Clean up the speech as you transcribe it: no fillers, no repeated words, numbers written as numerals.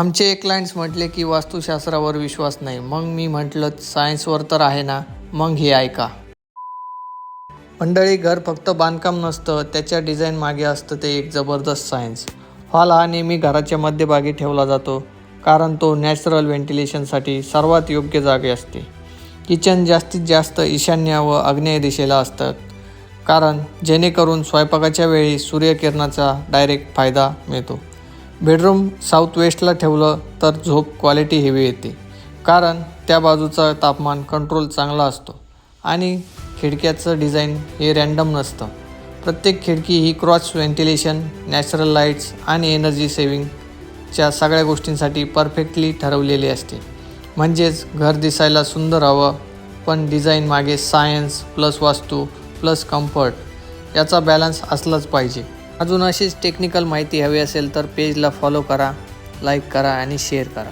आमचे क्लायंट्स म्हटले की वास्तुशास्त्रावर विश्वास नाही. मग मी म्हटलं सायन्सवर तर आहे ना, मग हे ऐका. मंडळी, घर फक्त बांधकाम नसतं, त्याच्या डिझाईन मागे असतं ते एक जबरदस्त सायन्स. हॉल हा नेहमी घराच्या मध्यभागी ठेवला जातो, कारण तो नॅचरल व्हेंटिलेशनसाठी सर्वात योग्य जागे असते. किचन जास्तीत जास्त ईशान्य व आग्नेय दिशेला असतात, कारण जेणेकरून स्वयंपाकाच्या वेळी सूर्यकिरणाचा डायरेक्ट फायदा मिळतो. बेडरूम साऊथ वेस्टला ठेवलं तर झोप क्वालिटी हेवी येते, कारण त्या बाजूचा तापमान कंट्रोल चांगला असतो. आणि खिडक्याचं डिझाईन हे रँडम नसतं. प्रत्येक खिडकी ही क्रॉस व्हेंटिलेशन, नॅचरल लाईट्स आणि एनर्जी सेव्हिंगच्या सगळ्या गोष्टींसाठी परफेक्टली ठरवलेली असते. म्हणजेच घर दिसायला सुंदर हवं, पण डिझाईन मागे सायन्स प्लस वास्तू प्लस कम्फर्ट याचा बॅलन्स असलाच पाहिजे. अजून अशीच टेक्निकल माहिती हवी असेल तर पेजला फॉलो करा, लाईक करा आणि शेअर करा.